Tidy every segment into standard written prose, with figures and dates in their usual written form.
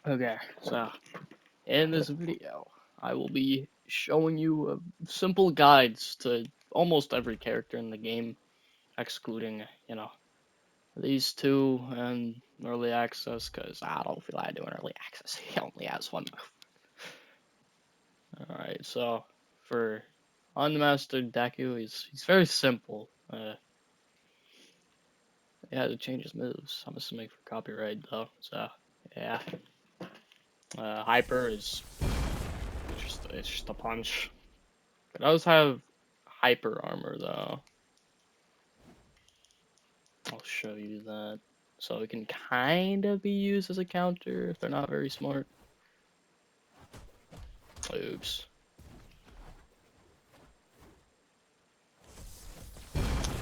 Okay, so in this video, I will be showing you simple guides to almost every character in the game, excluding, these two and early access, because I don't feel like doing early access. He only has one move. Alright, so for Unmastered Deku, he's very simple. He had to change his moves. I'm assuming for copyright, though, so yeah. Hyper is it's just a punch. It does have hyper armor though. I'll show you that. So it can kind of be used as a counter if they're not very smart. Oops.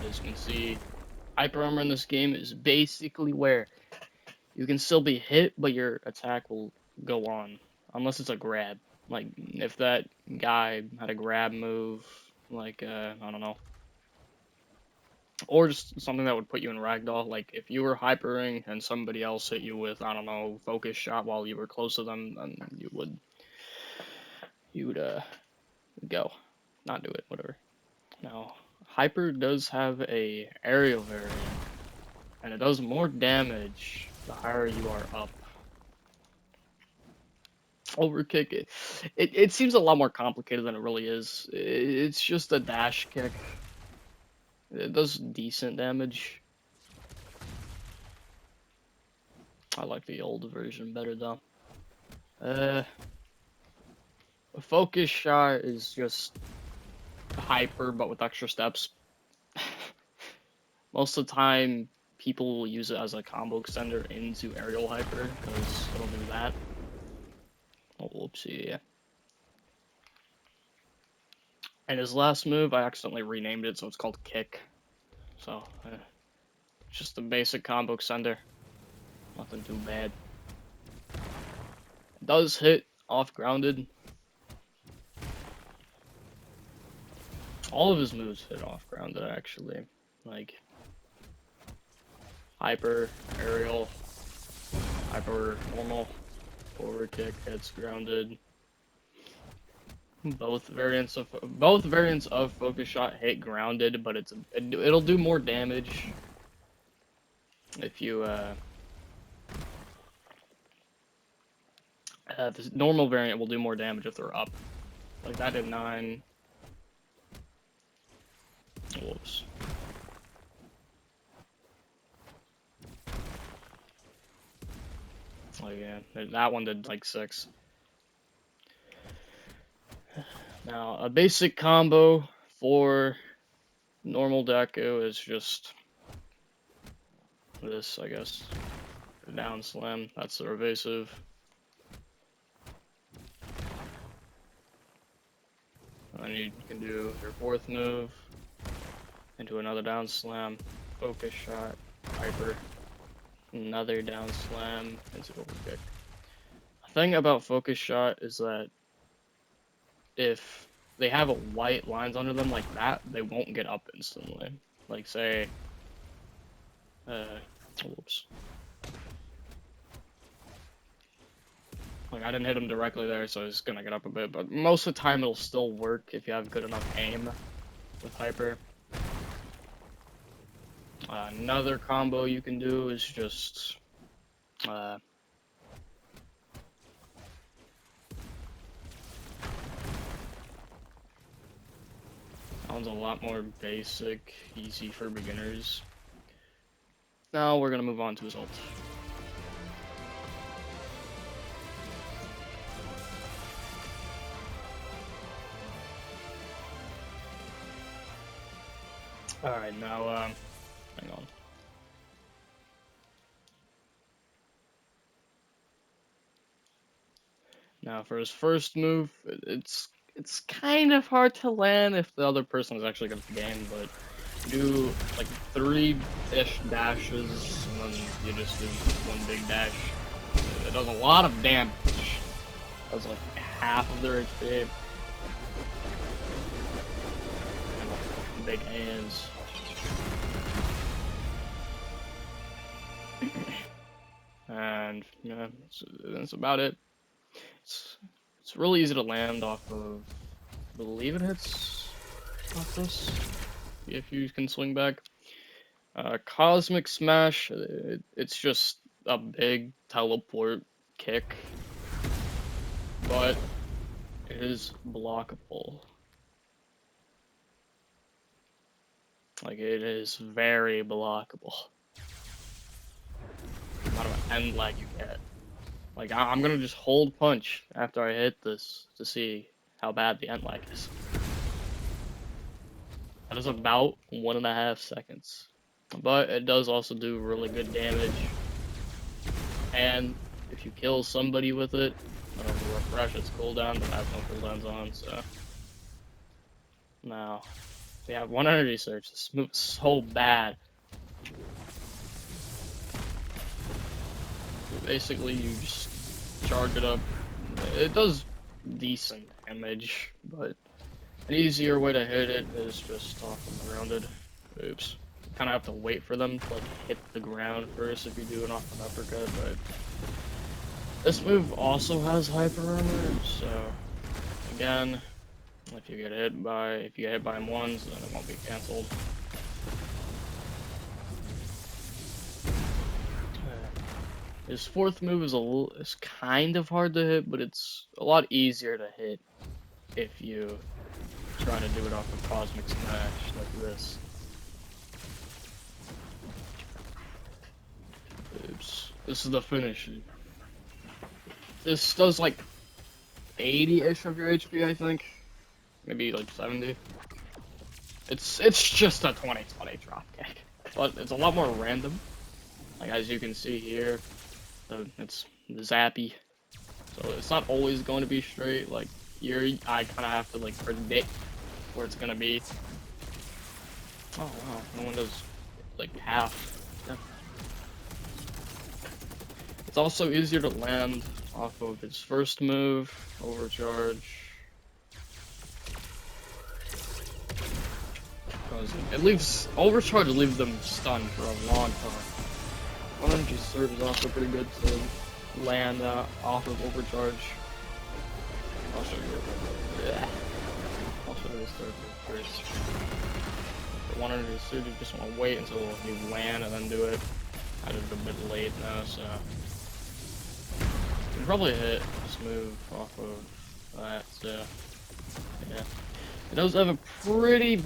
As you can see, hyper armor in this game is basically where you can still be hit, but your attack will go on. Unless it's a grab. Like, if that guy had a grab move, like, I don't know, or just something that would put you in ragdoll. Like if you were hypering and somebody else hit you with, I don't know, focus shot while you were close to them, then you would go, not do it, whatever. Now, hyper does have a aerial variant, and it does more damage the higher you are up. Overkick it seems a lot more complicated than it really is. It's just a dash kick. It does decent damage. I like the old version better though. Uh, a focus shot is just hyper, but with extra steps. Most of the time, people will use it as a combo extender into aerial hyper, because it'll do that. Oh, whoopsie. And his last move, I accidentally renamed it, so it's called Kick. So, just a basic combo extender. Nothing too bad. It does hit off grounded. All of his moves hit off grounded, actually. Like, hyper, aerial, hyper, normal, forward kick hits grounded. Both variants of focus shot hit grounded, but it'll do more damage if you the normal variant will do more damage if they're up. Like that did 9. Whoops. Oh yeah, that one did like 6. Now a basic combo for normal Deku is just this, I guess. Down slam. That's the evasive. And then you can do your fourth move into another down slam, focus shot, hyper, another down slam into overkick. The thing about focus shot is that if they have white lines under them like that, they won't get up instantly. Like say, whoops. Like I didn't hit him directly there, so he's gonna get up a bit, but most of the time it'll still work if you have good enough aim with hyper. Another combo you can do is just that one's a lot more basic, easy for beginners. Now we're gonna move on to his ult. Alright, now, hang on. Now for his first move, it's kind of hard to land if the other person is actually good at the game, but you do like 3-ish dashes, and then you just do one big dash. It does a lot of damage. It does like half of their HP. And big hands. and yeah, that's about it. It's it's really easy to land off of. I believe it hits off this if you can swing back. Cosmic Smash, it's just a big teleport kick, but it is blockable. Like, it is very blockable. The amount of end lag you get. Like, I'm gonna just hold punch after I hit this to see how bad the end lag is. That is about 1.5 seconds. But it does also do really good damage. And if you kill somebody with it, it'll refresh its cooldown, but has no cooldowns on, so. Now, if you have one energy surge, this move's so bad. Basically, you just charge it up. It does decent damage, but an easier way to hit it is just off them grounded. Oops. You kind of have to wait for them to like hit the ground first if you do an off an uppercut, but this move also has hyper armor, so again, if you get hit by him once, then it won't be cancelled. His fourth move is kind of hard to hit, but it's a lot easier to hit if you try to do it off a Cosmic Smash like this. Oops. This is the finish. This does like 80-ish of your HP, I think. Maybe like 70. It's just a 20/20 dropkick, but it's a lot more random. Like as you can see here, it's zappy, so it's not always going to be straight. Like I kind of have to like predict where it's gonna be. Oh wow, no one does like half. Yeah. It's also easier to land off of its first move, overcharge. Because it leaves overcharge leaves them stunned for a long time. One energy surge is also pretty good to land off of overcharge. I'll show you. Yeah. I'll show you this third move first. For one energy surge, you just want to wait until you land and then do it. I did it a bit late now, so you can probably hit this move off of that. So yeah, it does have a pretty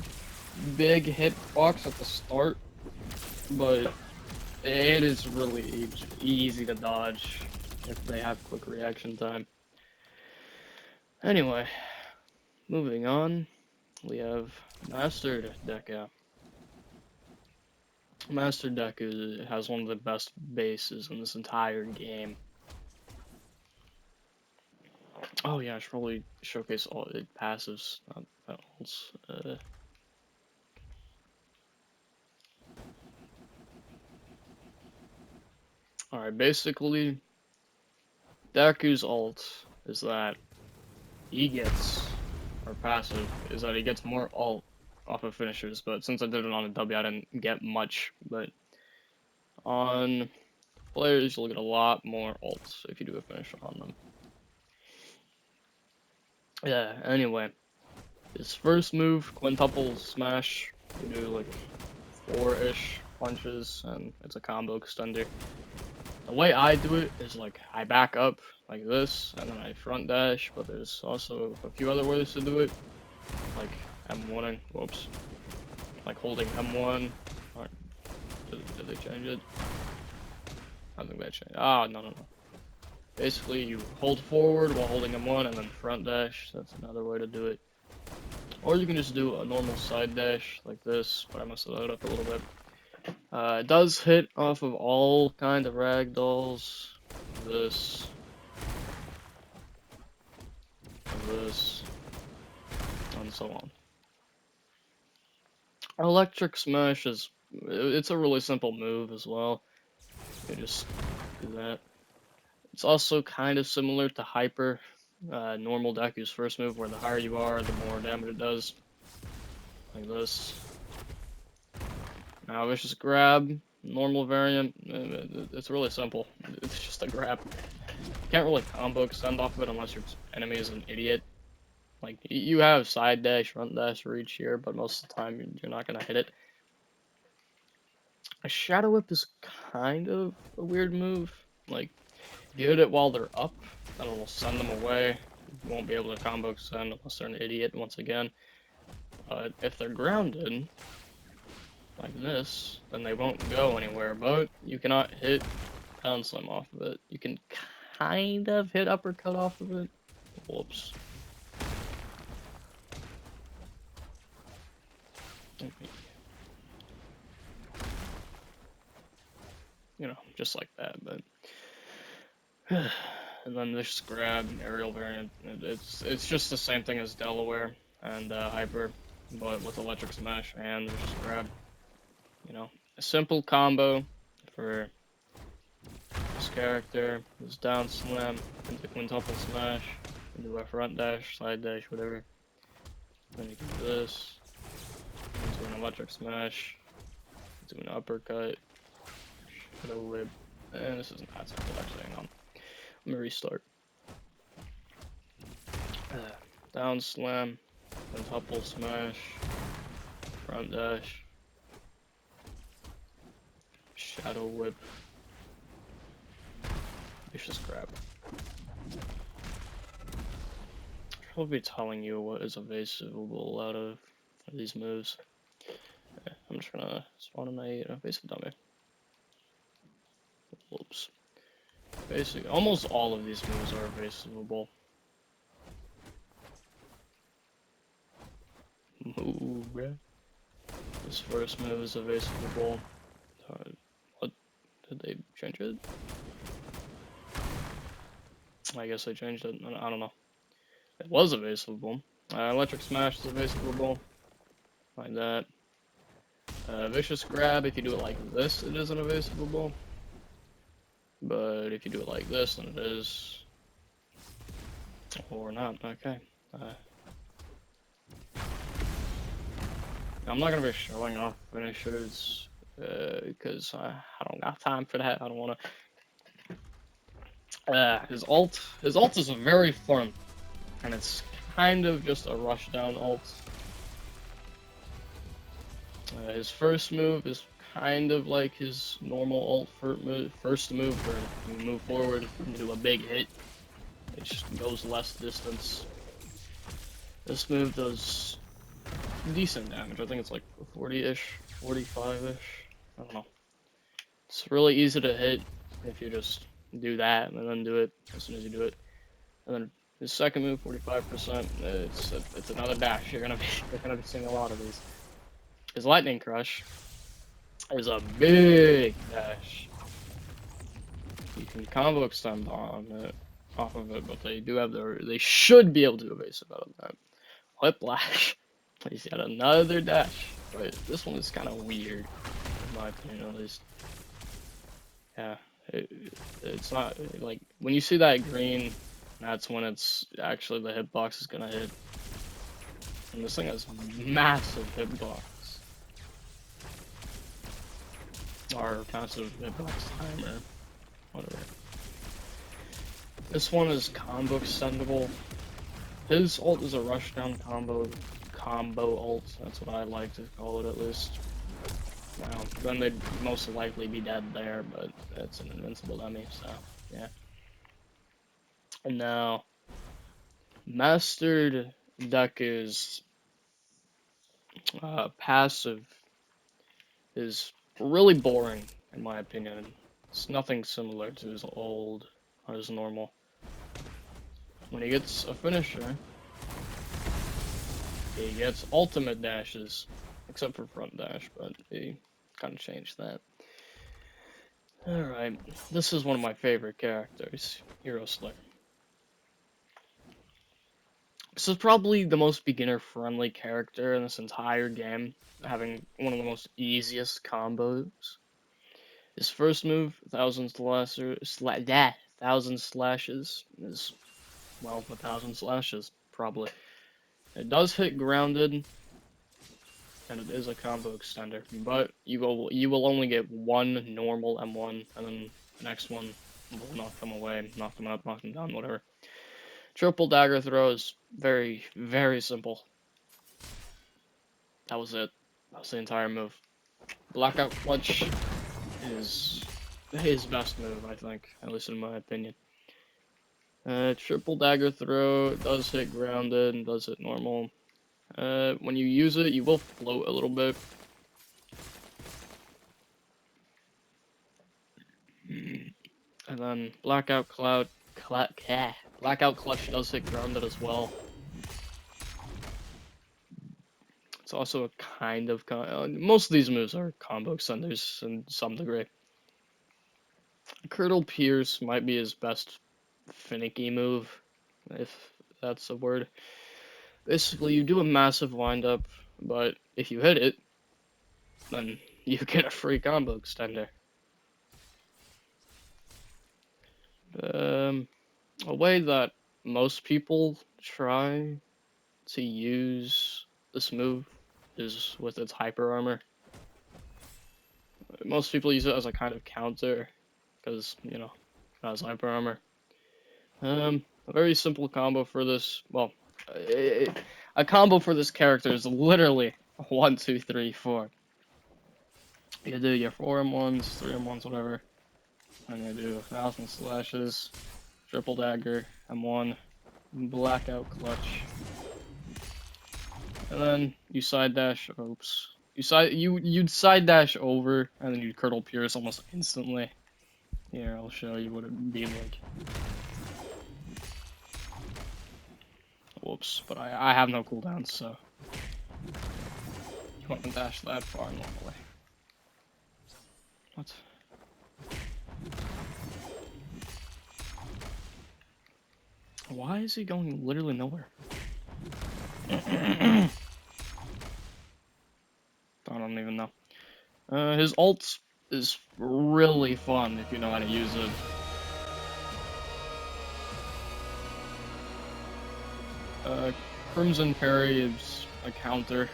big hitbox at the start, but it is really easy to dodge if they have quick reaction time. Anyway, moving on, we have Master Deku. Master Deku has one of the best bases in this entire game. Oh yeah, I should probably showcase all the passives, not battles. Alright, basically, Deku's ult is that he gets, or passive, is that he gets more ult off of finishers, but since I did it on a W, I didn't get much, but on players, you'll get a lot more ults if you do a finisher on them. Yeah, anyway, his first move, quintuple smash, you do like 4-ish punches, and it's a combo extender. The way I do it is like I back up like this, and then I front dash, but there's also a few other ways to do it, like M1, whoops, like holding M1, or did they change it? I don't think they changed. Ah, no. Basically, you hold forward while holding M1 and then front dash, that's another way to do it. Or you can just do a normal side dash like this, but I messed it up a little bit. It does hit off of all kind of ragdolls. This, and so on. Electric Smash it's a really simple move as well. You just do that. It's also kind of similar to Hyper, normal Deku's first move, where the higher you are, the more damage it does. Like this. Now Vicious Grab. Normal variant, it's really simple. It's just a grab. You can't really combo extend off of it unless your enemy is an idiot. Like, you have side dash, front dash, reach here, but most of the time you're not gonna hit it. A Shadow Whip is kind of a weird move. Like, if you hit it while they're up, then it'll send them away. You won't be able to combo extend unless they're an idiot once again. But if they're grounded, like this, then they won't go anywhere, but you cannot hit down slam off of it. You can kind of hit uppercut off of it. Whoops. You know, just like that, but and then this grab aerial variant. It's just the same thing as Delaware and Hyper, but with electric smash and there's just grab. You know, a simple combo for this character is down slam into quintuple smash, into a front dash, side dash, whatever. Then you can do this into an electric smash, into an uppercut, shadow whip, and this isn't that simple actually. Hang on, let me restart. Down slam, quintuple smash, front dash, shadow whip, vicious grab. I'll be telling you what is evasiveable out of these moves. Okay, I'm just gonna spawn in a evasive dummy. Whoops. Basically, almost all of these moves are evasiveable. Move, yeah. This first move is evasiveable. What? Did they change it? I guess they changed it. I don't know. It was evasiveable. Electric Smash is evasiveable. Like that. Vicious Grab, if you do it like this, it isn't evasiveable. But if you do it like this, then it is. Or not. Okay. I'm not gonna be showing off finishers because I don't got time for that. I don't wanna. His ult is very fun, and it's kind of just a rush down ult. His first move is kind of like his normal ult first move, where you move forward and do a big hit. It just goes less distance. This move does decent damage. I think it's like 40-ish, 45-ish. I don't know. It's really easy to hit if you just do that and then do it as soon as you do it. And then his second move, 45%. It's another dash. You're gonna be seeing a lot of these. His lightning crush is a big dash. You can combo extend on it, off of it, but they should be able to evasive out of that. Whiplash. He's got another dash, but this one is kind of weird, in my opinion at least. Yeah, it's not, like, when you see that green, that's when it's actually the hitbox is gonna hit. And this thing has massive hitbox. Or massive hitbox timer, whatever. This one is combo extendable. His ult is a rushdown combo ult. That's what I like to call it, at least. Well, then they'd most likely be dead there, but it's an invincible dummy, so yeah. And now, Mastered Deku's passive is really boring, in my opinion. It's nothing similar to his old or his normal. When he gets a finisher, he gets ultimate dashes, except for front dash, but he kind of changed that. Alright, this is one of my favorite characters, Hero Slayer. This is probably the most beginner-friendly character in this entire game, having one of the most easiest combos. His first move, thousand slashes, is, well, 1,000 slashes, probably. It does hit grounded, and it is a combo extender. But you will only get one normal M1, and then the next one will knock them away, knock them up, knock them down, whatever. Triple dagger throw is very, very simple. That was it. That was the entire move. Blackout clutch is his best move, I think, at least in my opinion. Triple dagger throw does hit grounded and does hit normal. When you use it, you will float a little bit. And then blackout blackout clutch does hit grounded as well. It's also a kind of most of these moves are combo extenders in some degree. Curdle Pierce might be his best finicky move, if that's a word. Basically, you do a massive windup, but if you hit it, then you get a free combo extender. A way that most people try to use this move is with its hyper armor. Most people use it as a kind of counter, because, you know, it has hyper armor. A very simple combo for this, well, a combo for this character is literally 1, 2, 3, 4. You do your 4M1s, 3M1s, whatever, and you do 1,000 slashes, triple dagger, M1, blackout clutch, and then you side dash. Oops, you'd side dash over, and then you'd curdle pierce almost instantly. Here, I'll show you what it'd be like. Whoops, but I have no cooldowns, so you want to dash that far normally. What? Why is he going literally nowhere? I don't even know. His ult is really fun if you know how to use it. Crimson Parry is a counter.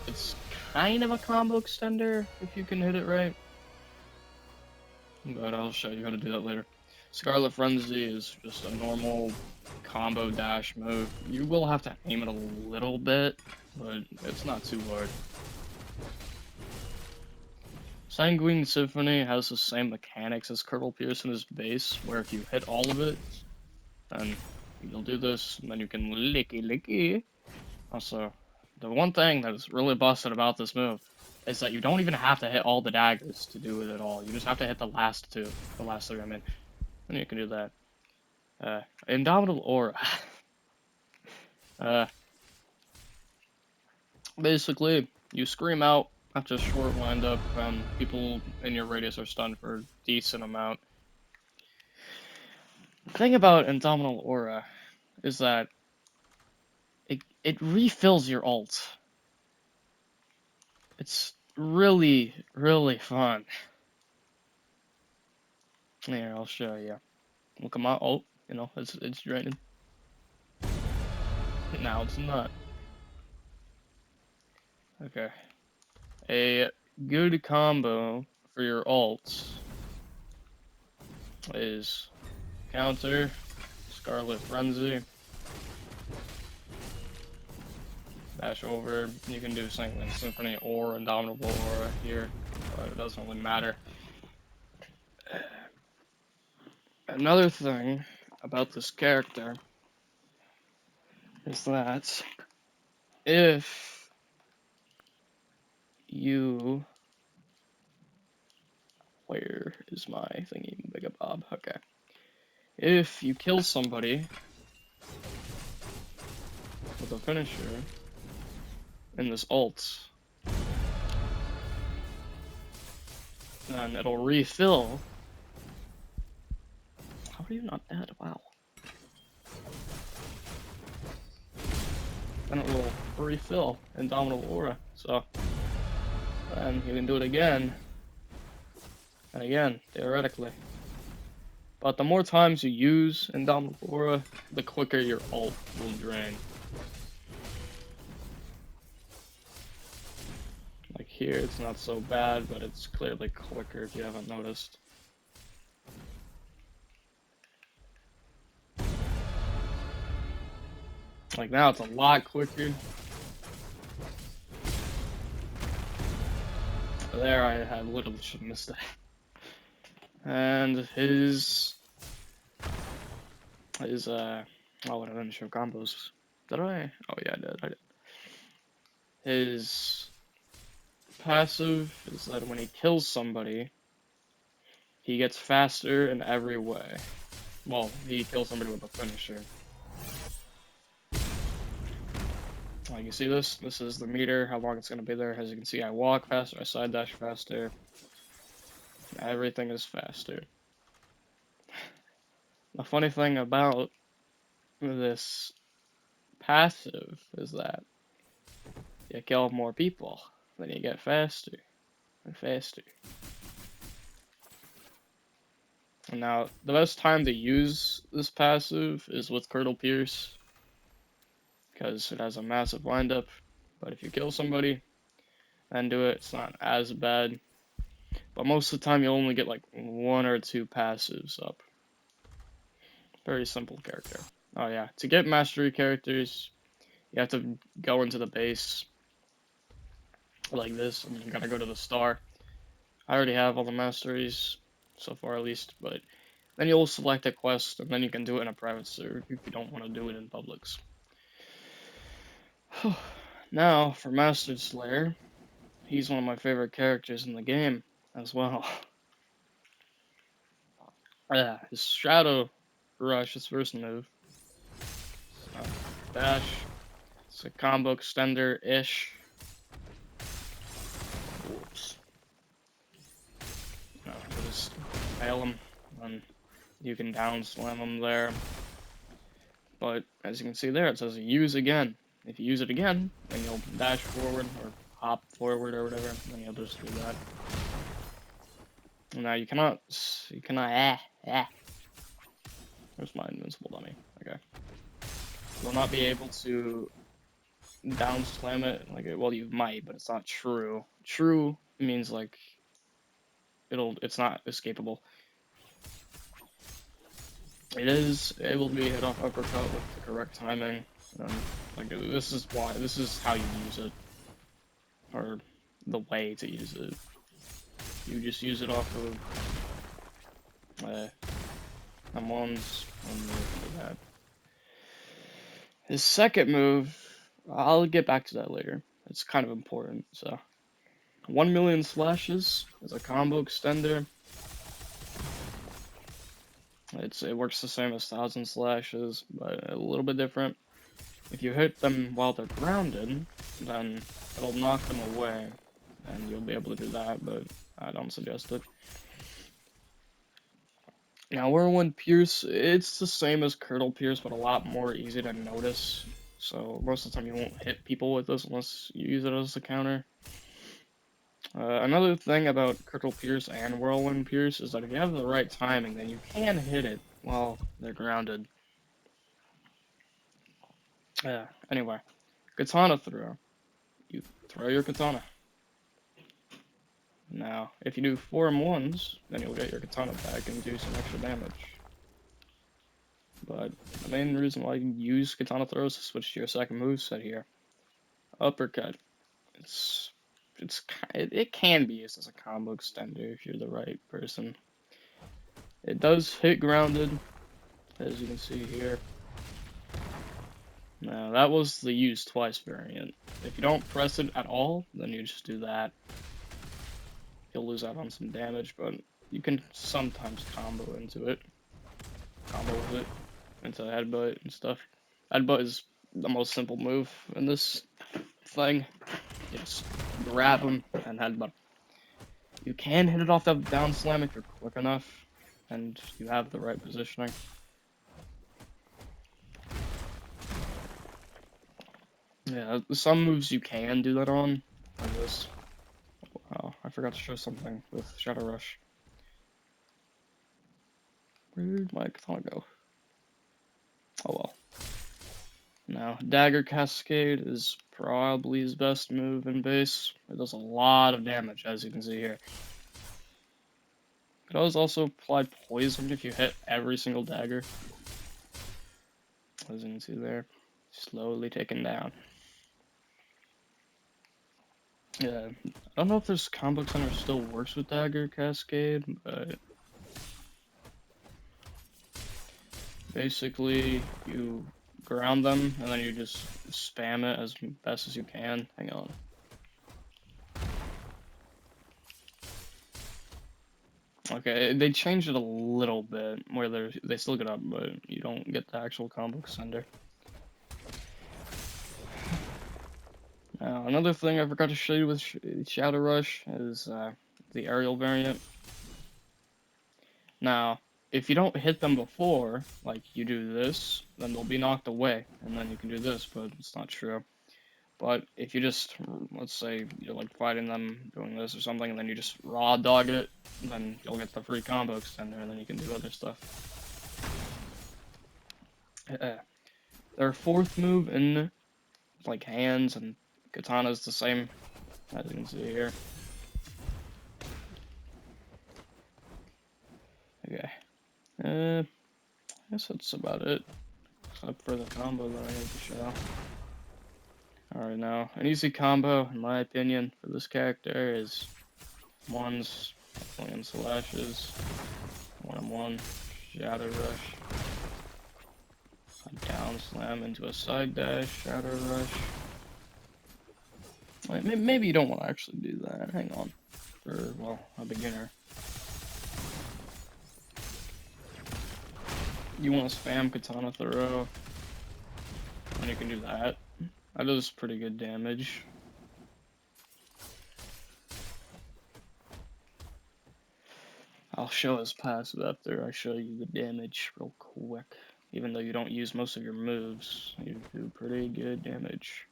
It's kind of a combo extender if you can hit it right. But I'll show you how to do that later. Scarlet Frenzy is just a normal combo dash move. You will have to aim it a little bit, but it's not too hard. Sanguine Symphony has the same mechanics as Curdle Pierce in his base, where if you hit all of it, then you'll do this, and then you can licky. Also, the one thing that is really busted about this move is that you don't even have to hit all the daggers to do it at all. You just have to hit the last three, I mean. And you can do that. Indomitable Aura. Basically, you scream out after a short windup, and people in your radius are stunned for a decent amount. The thing about Indomitable Aura is that it refills your ult. It's really, really fun. Here, I'll show you. Look at my ult. You know, it's draining. Now it's not. Okay. A good combo for your ults is counter, Scarlet Frenzy, dash over. You can do Sanguine Symphony or Indomitable Aura here, but it doesn't really matter. Another thing about this character is that if you... Where is my thingy, Big Bob? Okay. If you kill somebody with a finisher in this ult, then it'll refill. How are you not dead? Wow. Then it will refill Indomitable Aura. So, and you can do it again and again, theoretically. But the more times you use Indomitable Aura, the quicker your ult will drain. Like here, it's not so bad, but it's clearly quicker if you haven't noticed. Like now it's a lot quicker. There I had literally should have missed that. And his oh, I didn't show combos. Did I? Oh yeah, I did. His passive is that when he kills somebody, he gets faster in every way. Well, he kills somebody with a finisher. Like you see this? This is the meter, how long it's gonna be there. As you can see, I walk faster, I side dash faster. Everything is faster. The funny thing about this passive is that you kill more people, then you get faster and faster. And now, the best time to use this passive is with Curdle Pierce, because it has a massive windup. But if you kill somebody and do it, it's not as bad. But most of the time, you'll only get like 1 or 2 passives up. Very simple character. Oh yeah, to get mastery characters, you have to go into the base like this, and you gotta go to the star. I already have all the masteries, so far at least, but then you'll select a quest, and then you can do it in a private server if you don't want to do it in publics. Now, for Mastered Slayer, he's one of my favorite characters in the game as well. Yeah, his Shadow Rush, his first move. Dash. It's a combo extender-ish. Whoops. No, just fail him, and you can down slam him there. But as you can see there, it says use again. If you use it again, then you'll dash forward or hop forward or whatever, and then you'll just do that. Now you cannot, Where's my invincible dummy? Okay. You'll not be able to down slam it, like, well, you might, but it's not true. True means, like, it's not escapable. It is able to be hit off uppercut with the correct timing. Like, this is how you use it. Or the way to use it. You just use it off of M1s and do that. His second move, I'll get back to that later. It's kind of important, so. 1,000,000 slashes is a combo extender. It works the same as 1,000 slashes, but a little bit different. If you hit them while they're grounded, then it'll knock them away, and you'll be able to do that, but I don't suggest it. Now, Whirlwind Pierce, it's the same as Curdle Pierce, but a lot more easy to notice. So most of the time you won't hit people with this unless you use it as a counter. Another thing about Curdle Pierce and Whirlwind Pierce is that if you have the right timing, then you can hit it while they're grounded. Anyway, katana throw. You throw your katana. Now, if you do 4 M1s, then you'll get your katana back and do some extra damage. But the main reason why you use katana throws is to switch to your second moveset here. Uppercut. It can be used as a combo extender if you're the right person. It does hit grounded, as you can see here. Now, that was the use twice variant. If you don't press it at all, then you just do that. You'll lose out on some damage, but you can sometimes combo into it. Combo with it into headbutt and stuff. Headbutt is the most simple move in this thing. You just grab him and headbutt. You can hit it off that down slam if you're quick enough and you have the right positioning. Yeah, some moves you can do that on, like this. Oh, I forgot to show something with Shadow Rush. Where'd my katana go? Oh well. Now, Dagger Cascade is probably his best move in base. It does a lot of damage, as you can see here. It does also apply poison if you hit every single dagger. As you can see there, slowly taken down. Yeah, I don't know if this combo center still works with Dagger Cascade, but basically you ground them and then you just spam it as best as you can. Hang on. Okay, they changed it a little bit where they still get up, but you don't get the actual combo extender. Now, another thing I forgot to show you with Shadow Rush is the aerial variant. Now, if you don't hit them before, like you do this, then they'll be knocked away, and then you can do this, but it's not true. But if you just, let's say you're like fighting them doing this or something, and then you just raw dog it, then you'll get the free combo extender, and then you can do other stuff. Their fourth move in like hands and katana is the same, as you can see here. Okay. I guess that's about it, except for the combo that I need to show. Alright, now, an easy combo, in my opinion, for this character is ones, William Slashes, 1-on-1, Shadow Rush, a down slam into a side dash, Shadow Rush. Wait, maybe you don't want to actually do that, hang on, for, well, a beginner. You want to spam Katana Throw, and you can do that. That does pretty good damage. I'll show his passive after I show you the damage real quick. Even though you don't use most of your moves, you do pretty good damage.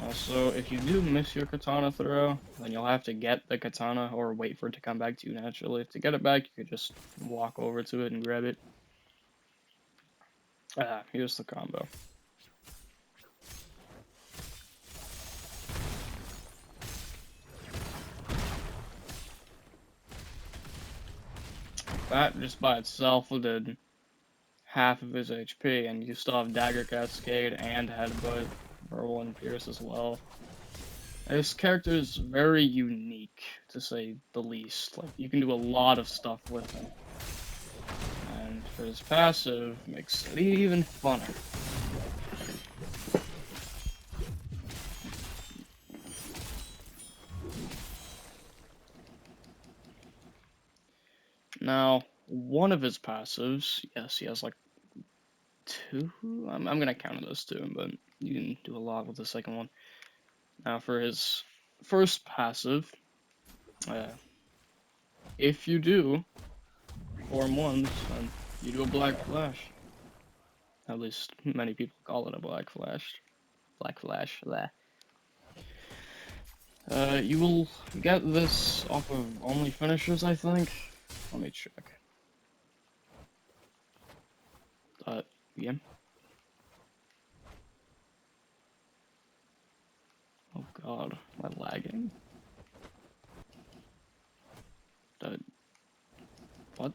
Also, if you do miss your katana throw, then you'll have to get the katana or wait for it to come back to you naturally. To get it back, you could just walk over to it and grab it. Here's the combo. That just by itself did half of his HP, and you still have Dagger Cascade and Headbutt, Whirl and Pierce as well. This character is very unique, to say the least. Like, you can do a lot of stuff with him. And for his passive, makes it even funner. Now, one of his passives, yes, he has like two. I'm gonna count it as two, but you can do a lot with the second one. Now, for his first passive, if you do form ones, then you do a Black Flash. At least many people call it a Black Flash. Black Flash, blah. You will get this off of only finishers, I think. Let me check. Yeah. Oh god, am I lagging? What?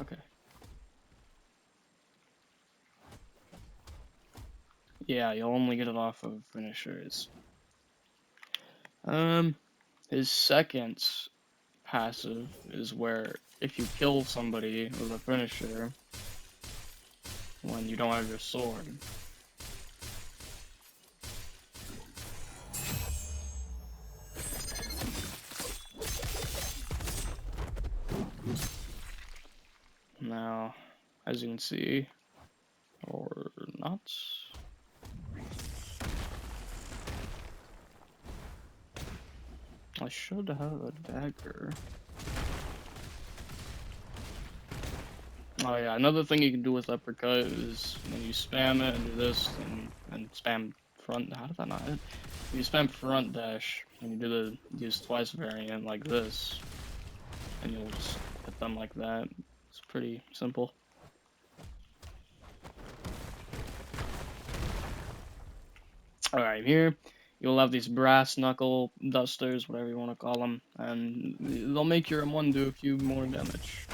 Okay. Yeah, you'll only get it off of finishers. His second passive is where if you kill somebody with a finisher when you don't have your sword. Now, as you can see, or not. I should have a dagger. Oh yeah, another thing you can do with uppercut is when you spam it and do this and spam front. How did that not hit? You spam front dash and you do the use twice variant like this, and you'll just hit them like that. It's pretty simple. Alright, here you'll have these brass knuckle dusters, whatever you want to call them, and they'll make your M1 do a few more damage.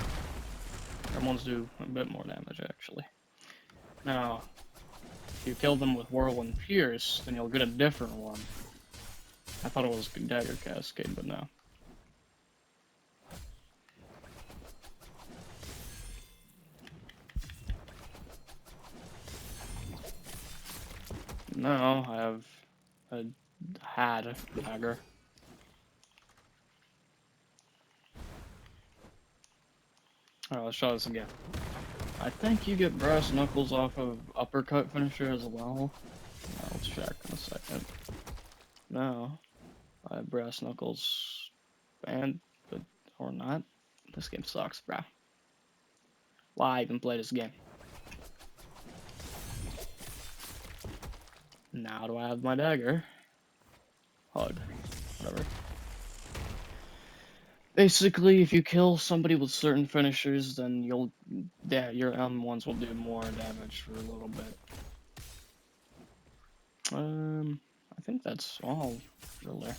M1s do a bit more damage, actually. Now, if you kill them with Whirlwind Pierce, then you'll get a different one. I thought it was Dagger Cascade, but no. Now I have a dagger. Alright, let's try this again. I think you get brass knuckles off of uppercut finisher as well. Now, let's check in a second. No, I have brass knuckles and or not. This game sucks, bro. Why even play this game? Now do I have my dagger? HUD. Whatever. Basically, if you kill somebody with certain finishers, then your M1s will do more damage for a little bit. I think that's all, really.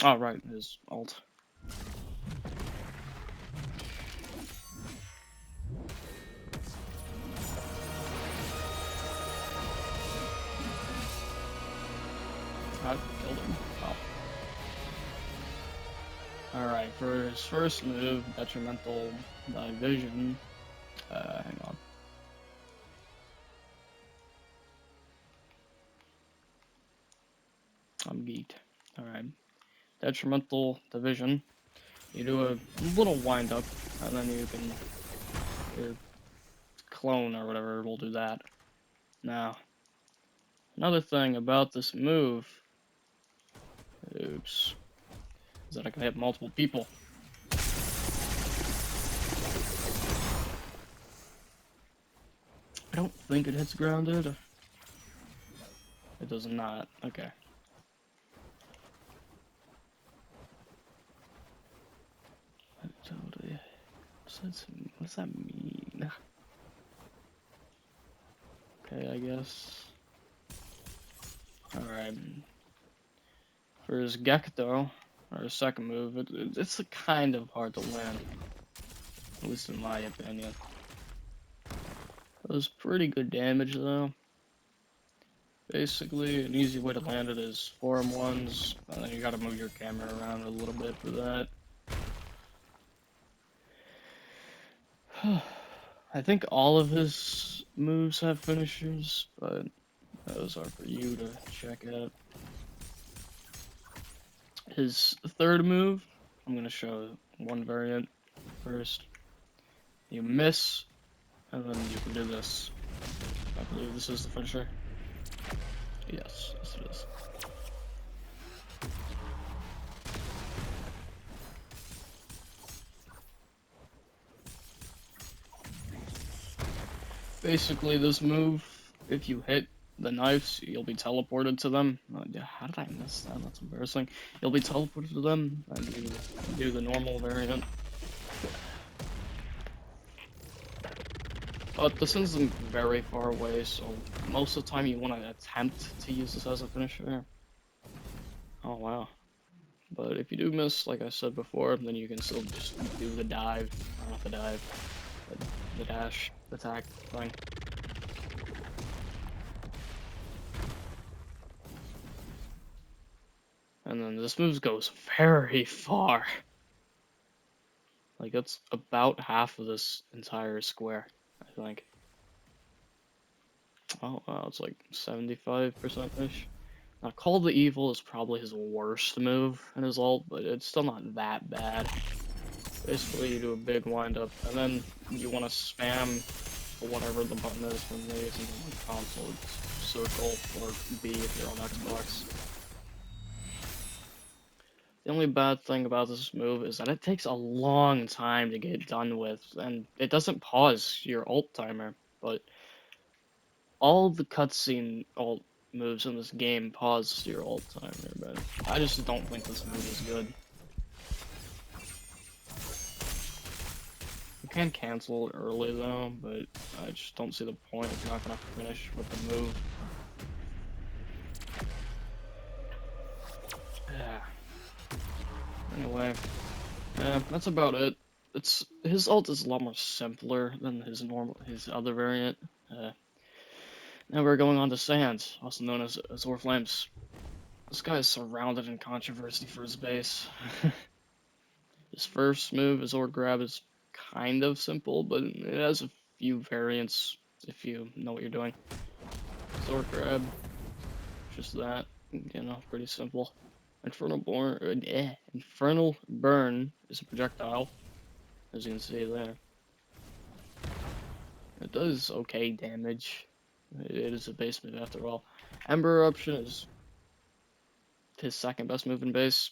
Oh, right, his ult. I killed him. Oh. Alright, for his first move, Detrimental Division. Hang on. I'm geeked. Alright. Detrimental Division. You do a little wind up, and then you can. Your clone or whatever will do that. Now, another thing about this move. Oops. Is that I can hit multiple people. I don't think it hits grounded. It does not. Okay. Totally. What does that mean? Okay, I guess. Alright. For his Gekto, or his second move, it's kind of hard to land. At least in my opinion. It was pretty good damage though. Basically, an easy way to land it is 4M1s, and then you gotta move your camera around a little bit for that. I think all of his moves have finishers, but those are for you to check out. His third move, I'm gonna show one variant first. You miss, and then you can do this. I believe this is the finisher. Yes, yes it is. Basically, this move, if you hit the knives, you'll be teleported to them. Yeah, how did I miss that? That's embarrassing. You'll be teleported to them, and you do the normal variant. But this isn't very far away, so most of the time you want to attempt to use this as a finisher. Oh wow. But if you do miss, like I said before, then you can still just do the dive, or not the dive, the dash attack thing. And then this move goes very far. Like, it's about half of this entire square, I think. Oh, wow, it's like 75%-ish. Now, Call the Evil is probably his worst move in his ult, but it's still not that bad. Basically, you do a big windup, and then you want to spam whatever the button is from the console. It's circle or B if you're on Xbox. The only bad thing about this move is that it takes a long time to get done with, and it doesn't pause your ult timer, but all the cutscene ult moves in this game pause your ult timer, but I just don't think this move is good. You can cancel early though, but I just don't see the point if you're not gonna finish with the move. Anyway, yeah, that's about it. His ult is a lot more simpler than his other variant. Uh, Now we're going on to Sands, also known as Azure Flames. This guy is surrounded in controversy for his base. His first move, Azure Grab, is kind of simple, but it has a few variants if you know what you're doing. Azure Grab, just that, pretty simple. Infernal Burn is a projectile, as you can see there. It does okay damage. It is a base move after all. Ember Eruption is his second best move in base.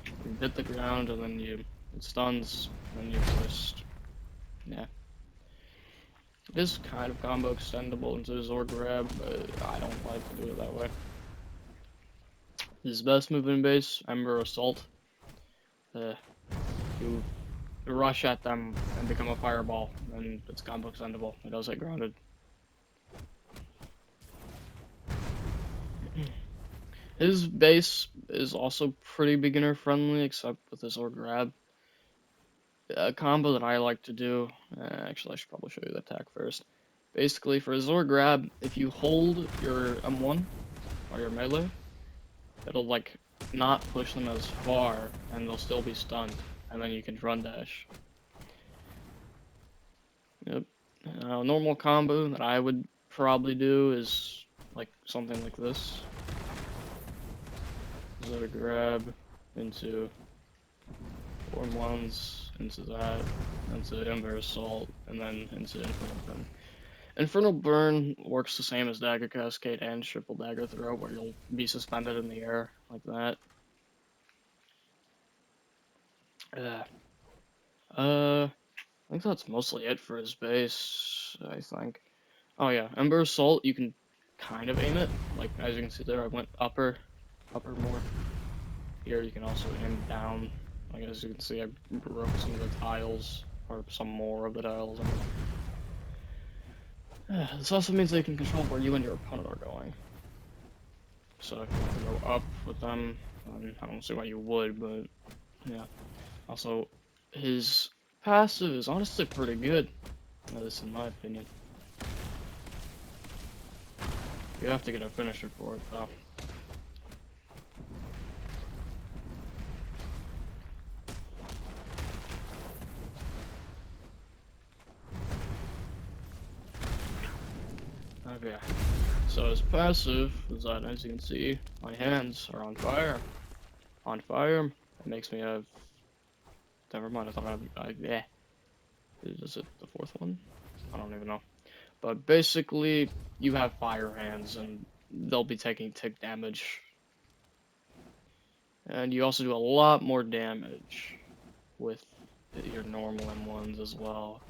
You hit the ground and then it stuns, and then you just, yeah. It is kind of combo extendable into Zord Grab, but I don't like to do it that way. His best move in base, Ember Assault. You rush at them and become a fireball, and it's combo extendable. It does get grounded. His base is also pretty beginner friendly, except with his Zord Grab. A combo that I like to do, actually I should probably show you the attack first. Basically, for a Zord Grab, if you hold your M1, or your melee, it'll like not push them as far, and they'll still be stunned, and then you can run dash. Yep. Normal combo that I would probably do is like something like this. Zord Grab into Form ones, into that, into Ember Assault, and then into Infernal Burn. Infernal Burn works the same as Dagger Cascade and Triple Dagger Throw, where you'll be suspended in the air, like that. I think that's mostly it for his base, I think. Oh yeah, Ember Assault, you can kind of aim it. Like, as you can see there, I went upper more. Here you can also aim down. Like, as you can see, I broke some of the tiles, or some more of the tiles. This also means that you can control where you and your opponent are going. So if you want to go up with them, I don't see why you would, but yeah. Also, his passive is honestly pretty good, at least in my opinion. You have to get a finisher for it, though. Okay, so his passive is that, as you can see, my hands are on fire. On fire, it makes me have... Never mind, I thought yeah. Is it the fourth one? I don't even know. But basically, you have fire hands, and they'll be taking tick damage. And you also do a lot more damage with your normal M1s as well.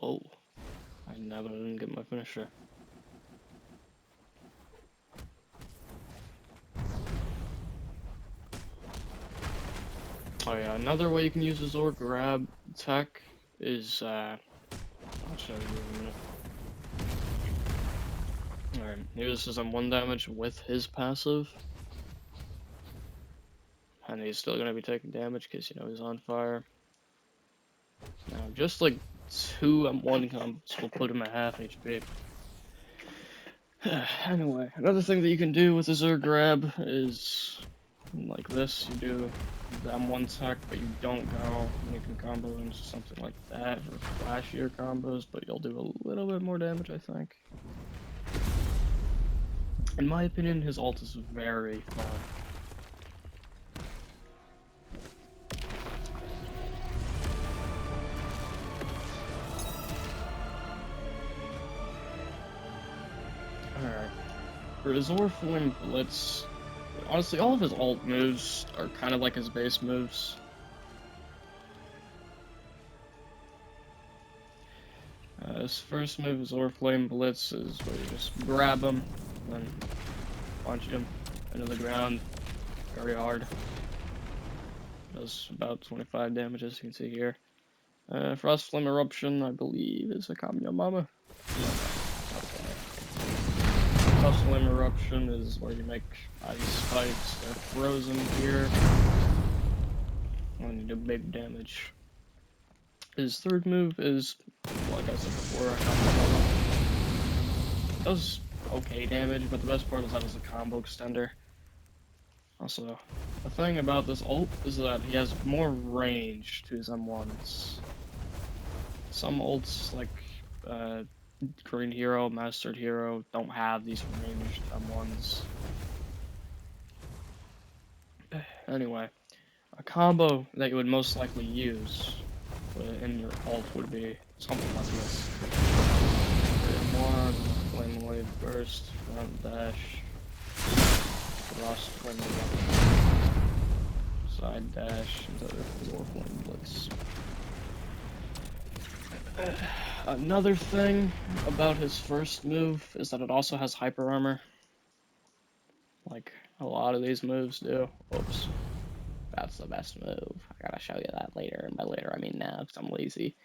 Whoa. I never didn't get my finisher. Oh yeah, another way you can use the Zord Grab tech is, I'll show you in a minute. Alright, he uses him 1 damage with his passive. And he's still gonna be taking damage because, he's on fire. Now, just like 2 M1 combos will put him at half HP. Anyway, another thing that you can do with the Zord Grab is like this. You do the M1 tech, but you don't go. You can combo into something like that for flashier combos, but you'll do a little bit more damage, I think. In my opinion, his ult is very fun. Alright. For Azure Flame Blitz, honestly, all of his ult moves are kind of like his base moves. His first move, Azure Flame Blitz, is where you just grab him, and then punch him into the ground very hard. Does about 25 damage, as you can see here. Frost Flame Eruption, I believe, is a Kamya Mama. Okay. Frost Flame Eruption is where you make ice spikes. They're frozen here. And you do big damage. His third move is, like I said before, a Kamya Mama. Does okay damage, but the best part is that it's a combo extender. Also, the thing about this ult is that he has more range to his M1s. Some ults, like Green Hero, Mastered Hero, don't have these ranged M1s. Anyway, a combo that you would most likely use in your ult would be something like this. M1, Flame Wave Burst, Front Dash, Frost Flame Eruption, Side Dash, and other Flame Blitz. Another thing about his first move is that it also has hyper armor. Like a lot of these moves do. Oops. That's the best move. I gotta show you that later. And by later, I mean now, because I'm lazy.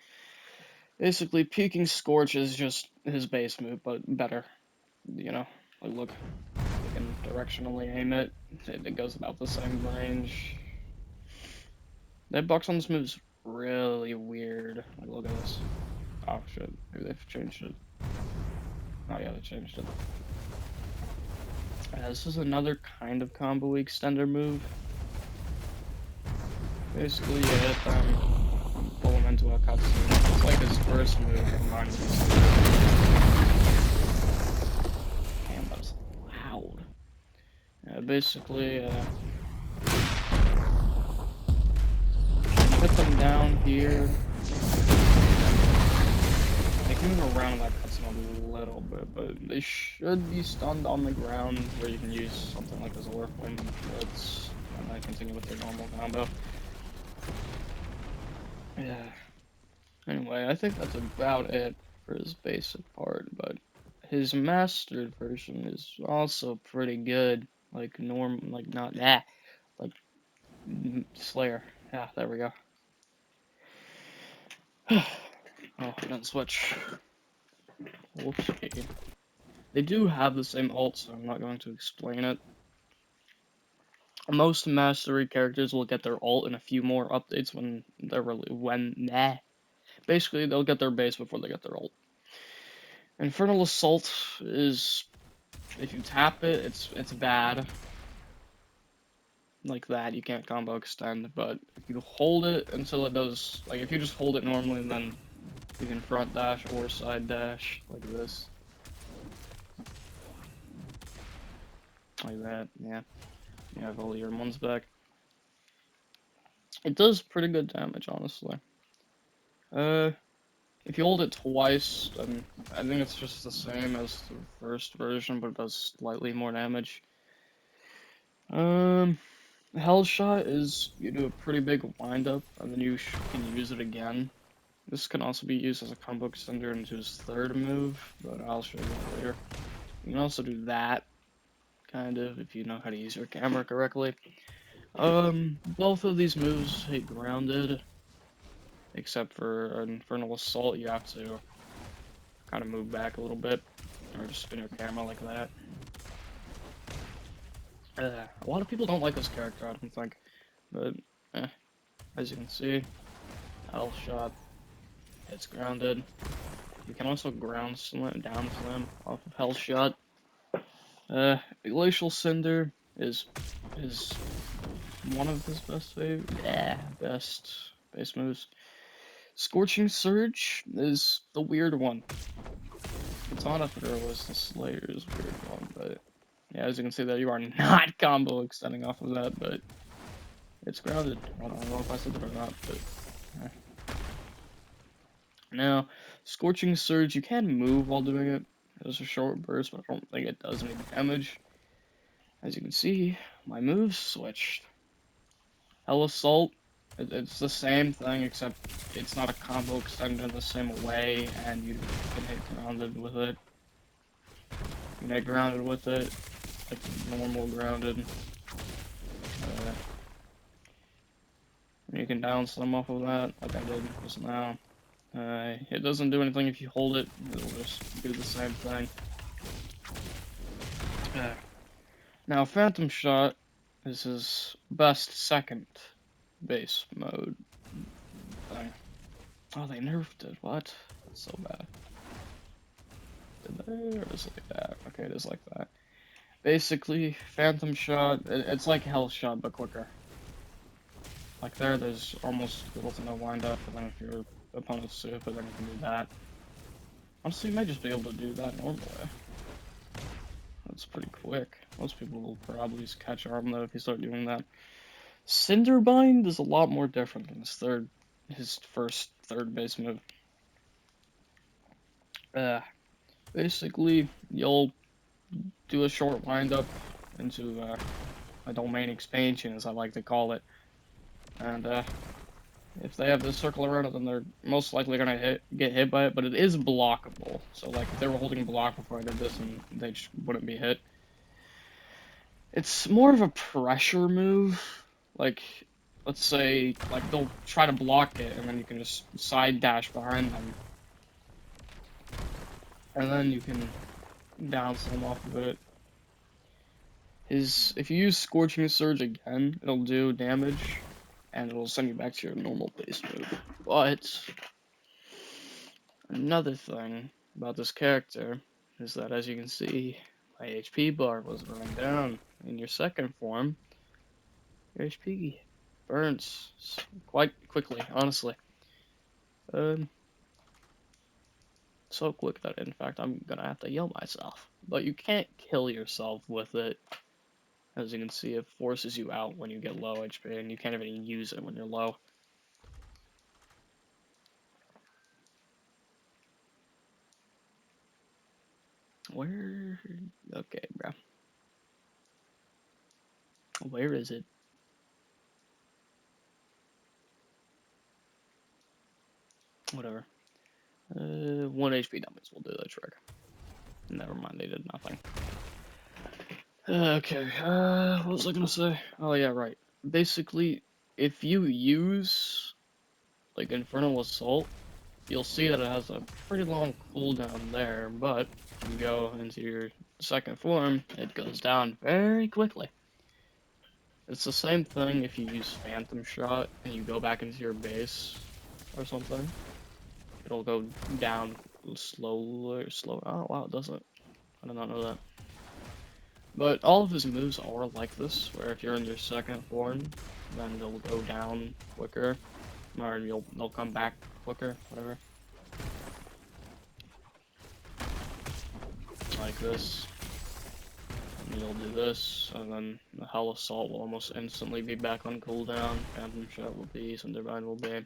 Basically, Peaking Scorch is just his base move, but better. You know? Like, look. You can directionally aim it. It goes about the same range. That box on this move's really weird. Like, look at this. Oh shit, maybe they've changed it. Oh yeah, they changed it. This is another kind of combo extender move. Basically, you hit them, and pull them into a cutscene. It's like his first move combined with his Damn, that was loud. Basically, hit them down here. They can move around that cutscene a little bit, but they should be stunned on the ground where you can use something like this Flame Blitz and then continue with their normal combo. Yeah. Anyway, I think that's about it for his basic part, but his mastered version is also pretty good. Like not like Slayer. Yeah, there we go. Oh, I didn't switch. Whoopsie. They do have the same ult, so I'm not going to explain it. Most mastery characters will get their ult in a few more updates basically they'll get their base before they get their ult. Infernal Assault is, if you tap it, it's bad. Like that, you can't combo extend, but if you hold it until it does, like if you just hold it normally, then you can front dash or side dash, like this. Like that, yeah. You have all your ones back. It does pretty good damage, honestly. If you hold it twice, then I think it's just the same as the first version, but it does slightly more damage. Hell Shot is, you do a pretty big wind-up, and then you can use it again. This can also be used as a combo extender into his third move, but I'll show you later. You can also do that, kind of, if you know how to use your camera correctly. Both of these moves hit grounded, except for Infernal Assault, you have to kind of move back a little bit, or just spin your camera like that. A lot of people don't like this character, I don't think, but as you can see, Hell Shot, it's grounded. You can also ground slam, down slam off of Hell Shot. Glacial Cinder is one of his best base moves. Scorching Surge is the weird one. Katana Throw is the Slayer's weird one, but yeah, as you can see there, you are not combo extending off of that, but it's grounded. I don't know if I said that or not, but Now, Scorching Surge, you can move while doing it. It's a short burst, but I don't think it does any damage. As you can see, my moves switched. Hell Assault, it's the same thing, except it's not a combo extender in the same way, and you can hit grounded with it. You can hit grounded with it, like normal grounded. You can down slam off of that, like I did just now. It doesn't do anything if you hold it, it'll just do the same thing. Now, Phantom Shot is his best second base mode thing. Oh, they nerfed it, what? That's so bad. Did they, or is it like that? Okay, it is like that. Basically, Phantom Shot, it's like Hell Shot, but quicker. Like there's almost little to no wind up, and then if your opponent's super, then you can do that. Honestly, you might just be able to do that normally. That's pretty quick. Most people will probably just catch arm though if you start doing that. Cinderbind is a lot more different than his first third base move. Basically, you'll do a short windup into a domain expansion, as I like to call it, and if they have this circle around it, then they're most likely gonna get hit by it. But it is blockable, so like if they were holding block before I did this, and they just wouldn't be hit. It's more of a pressure move. Like, let's say, like they'll try to block it, and then you can just side dash behind them, and then you can down some off of it. If you use Scorching Surge again, it'll do damage, and it'll send you back to your normal base move. But another thing about this character is that, as you can see, my HP bar was going down. In your second form, your HP burns quite quickly, honestly. So quick that, in fact, I'm gonna have to heal myself. But you can't kill yourself with it. As you can see, it forces you out when you get low HP, and you can't even use it when you're low. Where? Okay, bro. Where is it? Whatever. 1 HP dummies will do the trick. Never mind, they did nothing. Okay, what was I gonna say? Oh yeah, right. Basically, if you use, like, Infernal Assault, you'll see that it has a pretty long cooldown there, but if you go into your second form, it goes down very quickly. It's the same thing if you use Phantom Shot and you go back into your base or something. It'll go down slowly. Oh wow, it doesn't. I did not know that. But all of his moves are like this, where if you're in your second form, then they'll go down quicker, or they'll come back quicker, whatever. Like this. And you'll do this, and then the Hell Assault will almost instantly be back on cooldown. Phantom Shot will be, Cinderbind will be.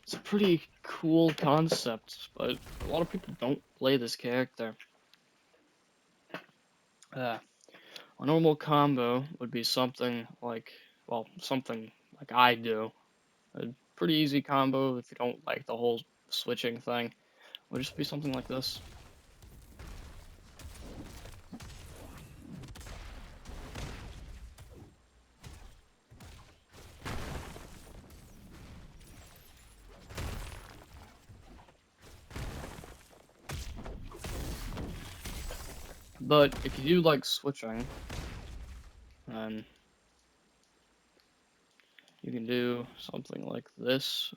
It's a pretty cool concept, but a lot of people don't play this character. A normal combo would be something like, well, something like I do. A pretty easy combo if you don't like the whole switching thing. Would just be something like this. But if you do like switching, then you can do something like this.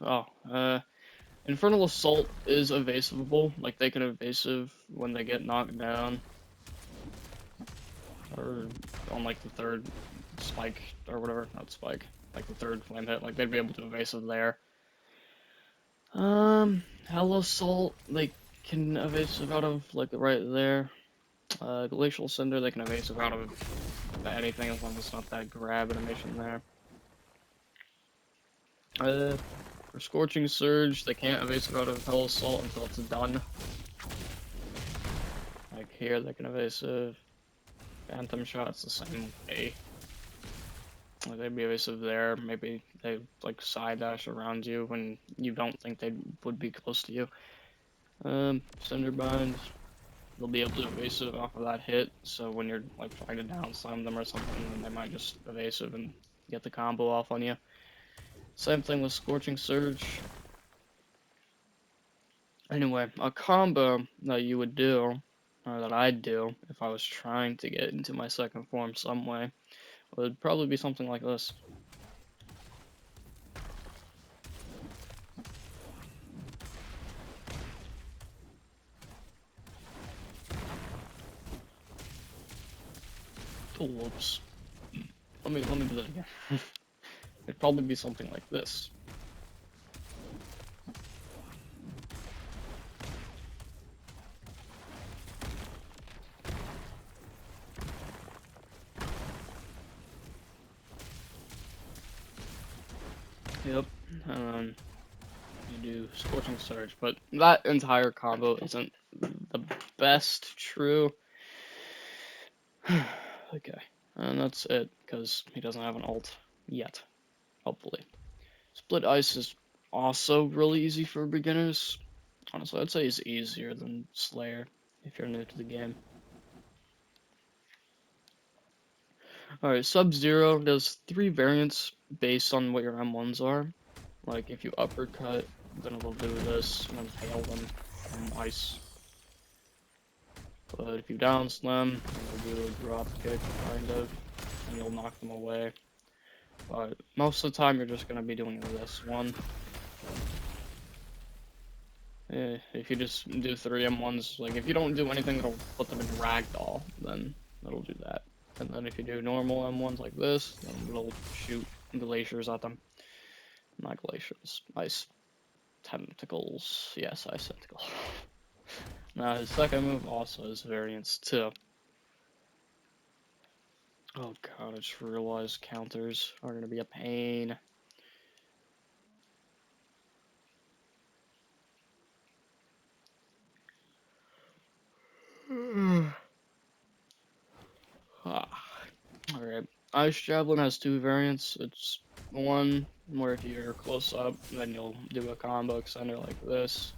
Infernal Assault is evasiveable. Like, they can evasive when they get knocked down. Or on, like, the third spike, or whatever. Not spike. Like, the third flame hit. Like, they'd be able to evasive there. Hell Assault, they can evasive out of, like, right there. Glacial Cinder, they can evasive out of anything as long as it's not that grab animation there. For Scorching Surge, they can't evasive out of Hell Assault until it's done. Like here, they can evasive. Phantom Shot's the same way. Like, they'd be evasive there. Maybe they like side dash around you when you don't think they would be close to you. Cinderbind, they'll be able to evasive off of that hit. So when you're like trying to down slam them or something, then they might just evasive and get the combo off on you. Same thing with Scorching Surge. Anyway, a combo that you would do, or that I'd do, if I was trying to get into my second form some way, would probably be something like this. Oh, whoops. Let me do that again. It'd probably be something like this. Yep, and then you do Scorching Surge, but that entire combo isn't the best true. Okay, and that's it, because he doesn't have an ult yet, hopefully. Split Ice is also really easy for beginners. Honestly, I'd say it's easier than Slayer if you're new to the game. Alright, Sub-Zero does 3 variants based on what your M1s are. Like, if you uppercut, then it'll do this, and then hail them from ice. But if you down slam, it'll do a drop kick, kind of, and you'll knock them away. But most of the time, you're just going to be doing this one. If you just do 3 M1s, like, if you don't do anything that'll put them in ragdoll, then it'll do that. And then if you do normal M1s like this, then it'll shoot glaciers at them. Not glaciers, ice tentacles. Yes, ice tentacles. Now his second move also has variants too. Oh god, I just realized counters are gonna be a pain. Alright. Ice Javelin has 2 variants. It's one where if you're close up, then you'll do a combo extender like this.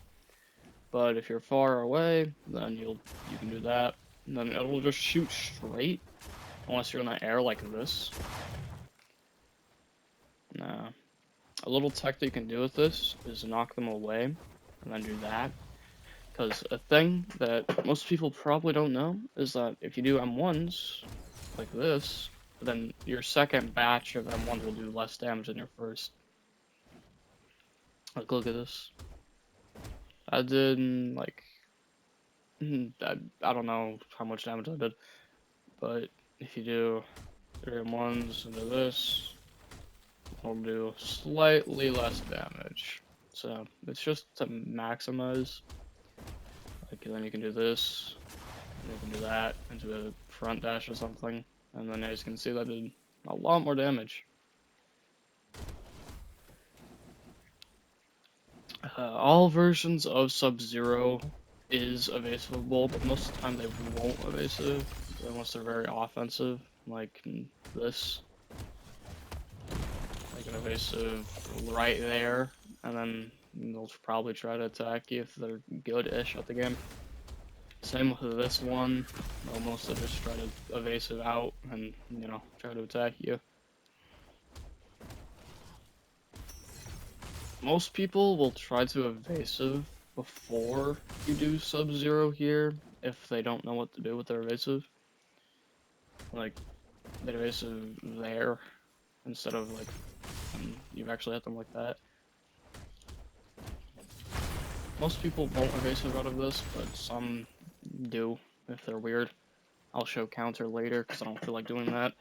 But if you're far away, then you can do that. And then it'll just shoot straight, unless you're in the air like this. Nah. A little tech that you can do with this is knock them away, and then do that. Because a thing that most people probably don't know is that if you do M1s, like this, then your second batch of M1s will do less damage than your first. Like, look at this. I did, like, I don't know how much damage I did, but if you do 3 M1s into this, it'll do slightly less damage. So, it's just to maximize. Like, then you can do this, and you can do that into a front dash or something, and then as you can see, that did a lot more damage. All versions of Sub-Zero is evasiveable, but most of the time they won't evasive unless they're very offensive, like this. Like an evasive right there, and then they'll probably try to attack you if they're good-ish at the game. Same with this one, they'll mostly just try to evasive out and, you know, try to attack you. Most people will try to evasive before you do Sub-Zero here, if they don't know what to do with their evasive. Like, they evasive there, instead of, like, you've actually hit them like that. Most people won't evasive out of this, but some do, if they're weird. I'll show counter later, because I don't feel like doing that.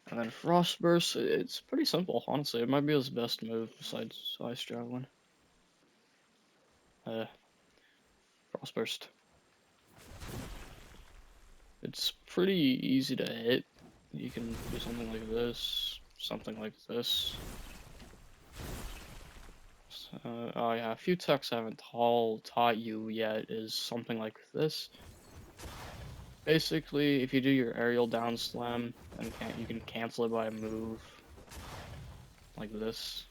And then Frost Burst, it's pretty simple, honestly. It might be his best move, besides Ice Javelin. Frost Burst. It's pretty easy to hit. You can do something like this, something like this. Oh yeah, a few techs I haven't taught you yet is something like this. Basically, if you do your aerial down slam, then you can cancel it by a move like this.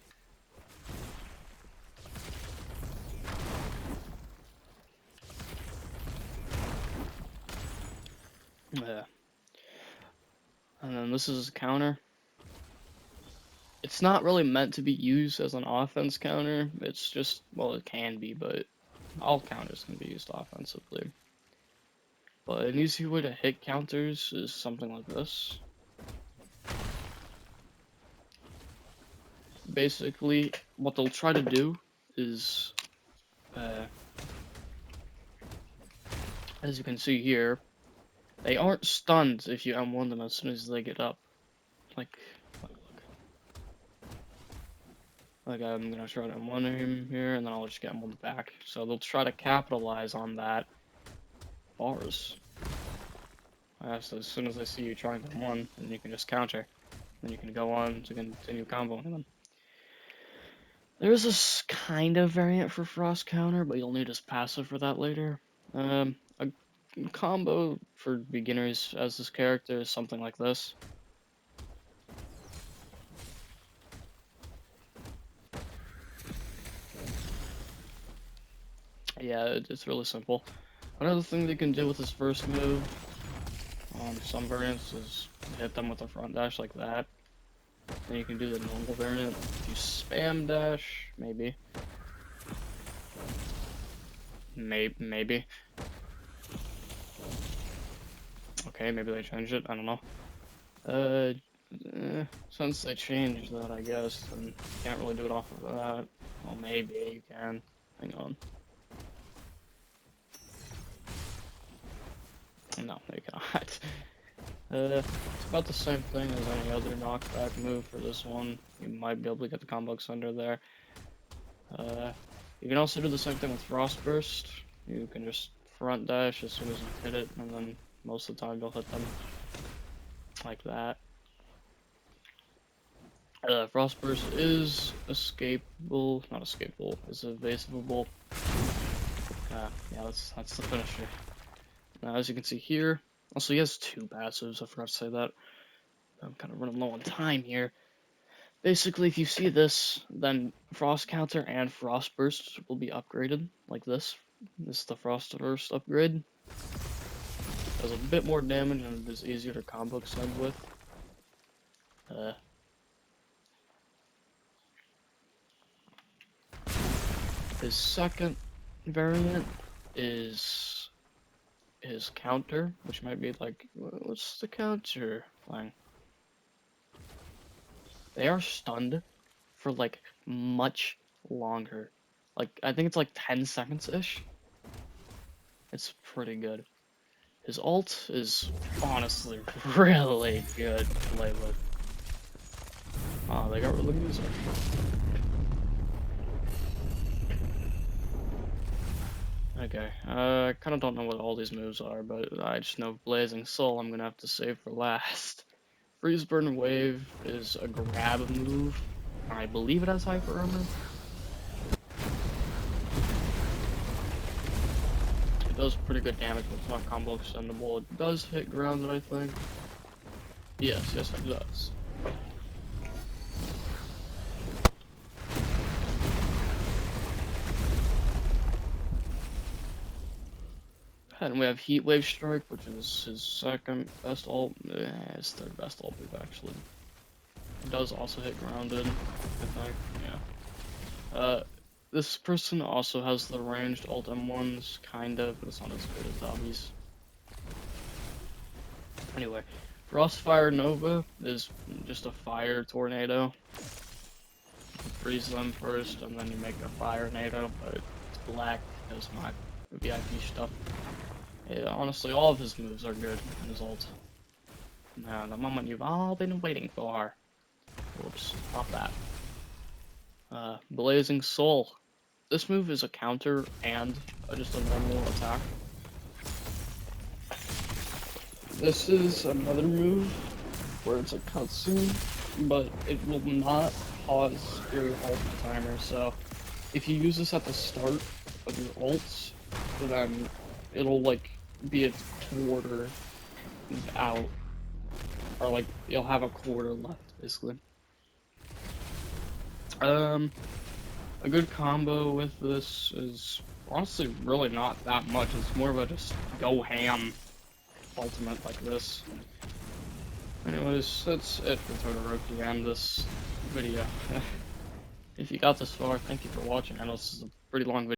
Yeah. And then this is a counter. It's not really meant to be used as an offense counter. It's just, well, it can be, but all counters can be used offensively. But an easy way to hit counters is something like this. Basically, what they'll try to do is, as you can see here, they aren't stunned if you M1 them as soon as they get up. Like I'm gonna try to M1 him here, and then I'll just get M1 back. So they'll try to capitalize on that. Bars. So as soon as they see you trying to M1, then you can just counter. Then you can go on to continue comboing them. There's this kind of variant for Frost Counter, but you'll need his passive for that later. A combo for beginners as this character is something like this. Yeah, it's really simple. Another thing they can do with his first move on some variants is hit them with a front dash like that. Then you can do the normal variant. If you spam dash, maybe. Maybe. Okay, maybe they changed it, I don't know. Since they changed that, I guess, then you can't really do it off of that. Well, maybe you can. Hang on. No, you cannot. It's about the same thing as any other knockback move for this one. You might be able to get the combos under there. You can also do the same thing with Frost Burst. You can just front dash as soon as you hit it, and then most of the time you'll hit them like that. Frost Burst is escapable, not escapable, is evasiveable. Yeah, that's the finisher. Now, as you can see here, also he has two passives, I forgot to say that. I'm kind of running low on time here. Basically, if you see this, then Frost Counter and Frost Burst will be upgraded, like this. This is the Frost Burst upgrade. Does a bit more damage and it is easier to combo extend with. His second variant is his counter, which might be like, what's the counter thing? They are stunned for like much longer. Like, I think it's like 10 seconds-ish. It's pretty good. His ult is honestly really good to play with. Oh, they got rid of the user. Okay, I kind of don't know what all these moves are, but I just know Blazing Soul I'm gonna have to save for last. Freeze Burn Wave is a grab move. I believe it has Hyper Armor. It does pretty good damage, but it's not combo extendable. It does hit grounded, I think. Yes, it does. And we have Heat Wave Strike, which is his second best ult. His third best ult move, actually. It does also hit grounded, I think. Yeah. This person also has the ranged ult M1s, kind of, but it's not as good as Dobby's. Anyway, Frostfire Nova is just a fire tornado. You freeze them first, and then you make a fire tornado, but it's black because my VIP stuff. Yeah, honestly, all of his moves are good in his ult. Now, the moment you've all been waiting for. Whoops, not that. Blazing Soul. This move is a counter and just a normal attack. This is another move where it's a cutscene, but it will not pause your ult timer. So if you use this at the start of your ults, then it'll like be a quarter out, or like you'll have a quarter left, basically. A good combo with this is honestly really not that much. It's more of a just go ham ultimate like this. Anyways, that's it for Todoroki and this video. If you got this far, thank you for watching. I know this is a pretty long video.